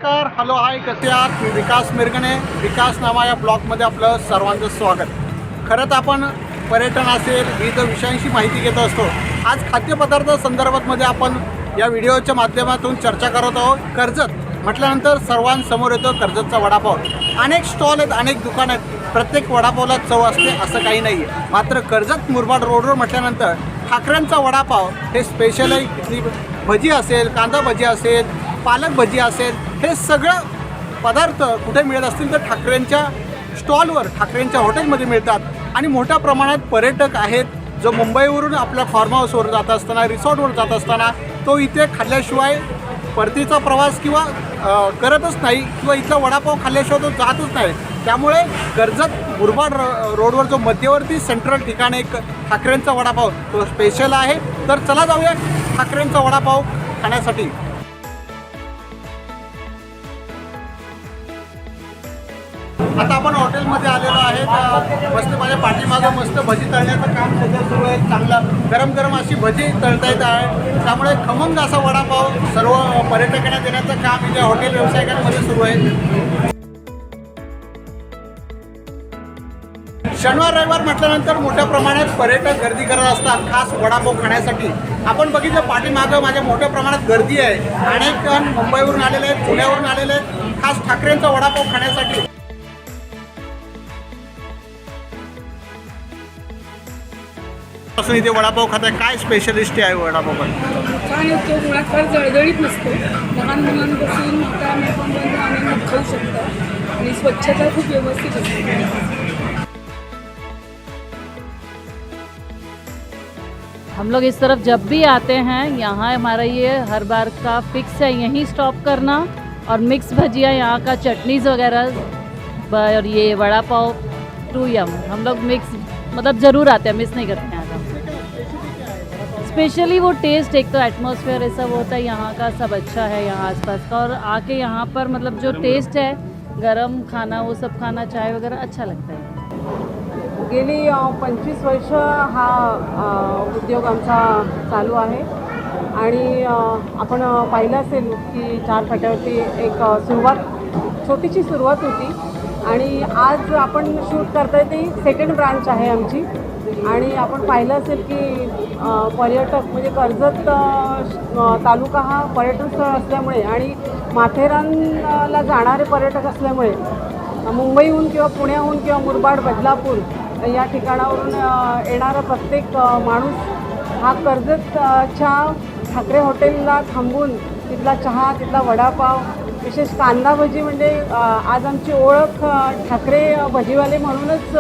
नमस्कार, हॅलो, हाय, कसे आहात? मी विकास मिरगणे. विकास नामा या ब्लॉगमध्ये आपलं सर्वांचं स्वागत. खरंच आपण पर्यटन असेल विविध विषयांशी माहिती घेत असतो. आज खाद्यपदार्थ संदर्भामध्ये आपण या व्हिडिओच्या माध्यमातून चर्चा करत आहोत. कर्जत म्हटल्यानंतर सर्वांसमोर येतो कर्जतचा वडापाव. अनेक स्टॉल आहेत, अनेक दुकानं आहेत. प्रत्येक वडापावला चव असते असं काही नाही आहे. मात्र कर्जत मुरबाड रोडवर म्हटल्यानंतर ठाकरेंचा वडापाव हे स्पेशल आहे. इथली भजी असेल, कांदा भजी असेल, पालक भजी असेल, हे सगळं पदार्थ कुठे मिळत असतील तर ठाकरेंच्या स्टॉलवर, ठाकरेंच्या हॉटेलमध्ये मिळतात. आणि मोठ्या प्रमाणात पर्यटक आहेत जो मुंबईवरून आपल्या फार्म हाऊसवर जात असताना, रिसॉर्टवर जात असताना तो इथे खाल्ल्याशिवाय परतीचा प्रवास किंवा करतच नाही, किंवा इथला वडापाव खाल्ल्याशिवाय तो जातच नाही. त्यामुळे कर्जत मुरबाड रोडवर जो मध्यवर्ती सेंट्रल ठिकाण एक ठाकरेंचा वडापाव तो स्पेशल आहे. तर चला जाऊया ठाकरेंचा वडापाव खाण्यासाठी. आता आपण हॉटेलमध्ये आलेलो आहे. मस्त माझ्या पाठीमागं मस्त भजी तळण्याचं काम सध्या सुरू आहे. चांगलं गरम गरम अशी भजी तळता येत आहे. त्यामुळे खमंग असा वडापाव सर्व पर्यटकांना देण्याचं काम इथे हॉटेल व्यावसायिकांमध्ये सुरू आहे. शनिवार रविवार म्हटल्यानंतर मोठ्या प्रमाणात पर्यटक गर्दी करत असतात खास वडापाव खाण्यासाठी. आपण बघितलं पाठीमागं माझ्या मोठ्या प्रमाणात गर्दी आहे. अनेक जण मुंबईवरून आलेले आहेत, पुण्यावरून आलेले आहेत खास ठाकरेंचा वडापाव खाण्यासाठी. पासून इथे वडापाव खाताय, काय स्पेशलिस्ट आहे वडापाव? छान येतो, मुळात फार जळजळीत नसतो. लहान मुलांपासून मोठ्या आपण आनंद खाऊ शकतो आणि स्वच्छता खूप व्यवस्थित असते. हम लोग इस तरफ जब भी आते हैं, यहाँ हमारा ये हर बार का फिक्स है, यहीं स्टॉप करना. और मिक्स भजिया, यहाँ का चटनीज़ वगैरह और ये वड़ा पाव टू यम, हम लोग मिक्स मतलब ज़रूर आते हैं, मिस नहीं करते हैं. स्पेशली वो टेस्ट, एक तो एटमॉस्फेयर ऐसा वो होता है यहाँ का, सब अच्छा है यहाँ आसपास का. और आके यहाँ पर मतलब जो टेस्ट है, गरम खाना वो सब खाना, चाय वगैरह अच्छा लगता है. गेली 25 वर्ष हा उद्योग आमचा चालू आहे. आणि आपण पाहिलं असेल की चार फाट्यावरती एक छोटीशी सुरुवात होती. आणि आज आपण शूट करताय ती सेकंड ब्रांच आहे आमची. आणि आपण पाहिलं असेल की पर्यटक म्हणजे कर्जत तालुका हा पर्यटन स्थळ असल्यामुळे आणि माथेरानला जाणारे पर्यटक असल्यामुळे मुंबईहून किंवा पुण्याहून किंवा मुरबाड, बदलापूर या ठिकाणावरून येणारा प्रत्येक माणूस हा कर्जतच्या ठाकरे हॉटेलला थांबून तिथला चहा, तिथला वडापाव, विशेष कांदा भजी म्हणजे आज आमची ओळख ठाकरे भजीवाले म्हणूनच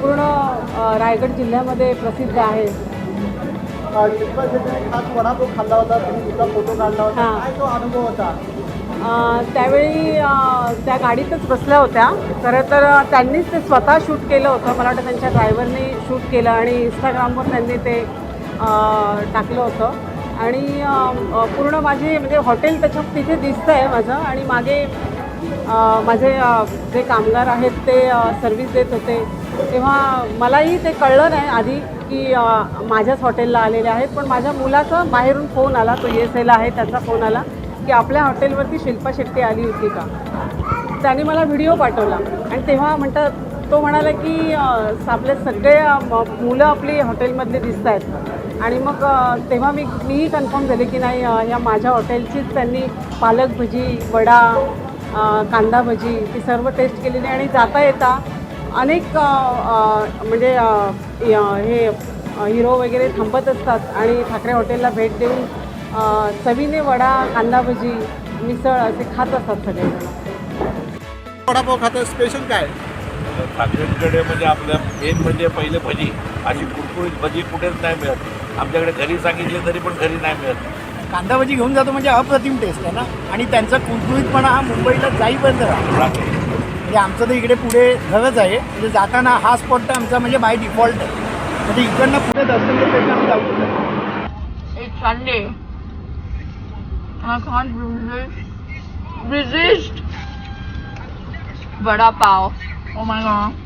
पूर्ण रायगड जिल्ह्यामध्ये प्रसिद्ध आहे. खास वडापाव खाल्ला होता, तुम्ही तुझा फोटो काढला होता, काय तो अनुभव होता? त्यावेळी त्या गाडीतच बसल्या होत्या. खरं तर त्यांनीच ते स्वतः शूट केलं होतं. मला वाटतं त्यांच्या ड्रायव्हरने शूट केलं आणि इंस्टाग्रामवर त्यांनी ते टाकलं होतं. आणि पूर्ण माझे म्हणजे हॉटेल त्याच्यात तिथे दिसतं आहे माझं. आणि मागे माझे जे कामगार आहेत ते सर्व्हिस देत होते, तेव्हा मलाही ते कळलं नाही आधी की माझ्याच हॉटेलला आलेले आहेत. पण माझ्या मुलाचा बाहेरून फोन आला, तो ESAला आहे, त्याचा फोन आला की आपल्या हॉटेलवरती शिल्पा शेट्टी आली होती का. त्याने मला व्हिडिओ पाठवला आणि तेव्हा तो म्हणाला की आपले सगळे मुलं आपली हॉटेलमधले दिसत आहेत. आणि मग तेव्हा मीही कन्फर्म झाले की नाही, ह्या माझ्या हॉटेलचीच त्यांनी पालक भजी, वडा, कांदा भजी ती सर्व टेस्ट केलेली. आणि जाता येता अनेक म्हणजे हे हिरो वगैरे थांबत असतात आणि ठाकरे हॉटेलला भेट देऊन चवीने वडा, कांदा भजी, मिसळ असे खात असतात सगळेजण. वडापाव खातं स्पेशल काय? ठाकरेंकडे म्हणजे आपल्या मेन म्हणजे पहिले भजी, अशी कुरकुरीत भजी कुठेच नाही मिळत. आमच्याकडे घरी सांगितले तरी पण घरी नाही मिळत. कांदा भजी घेऊन जातो म्हणजे अप्रतिम टेस्ट आहे ना. आणि त्यांचा कुरकुरीतपणा हा मुंबईला जाईपर्यंत राहतो. म्हणजे आमचं तर इकडे पुढे घरच आहे, म्हणजे जाताना हा स्पॉट तर आमचा म्हणजे बाय डिफॉल्ट आहे. म्हणजे इकडनं पुढे दर्शन पेठ आम्ही जाऊ शकतो. It's Sunday. I can't resist vada pav. Oh my god.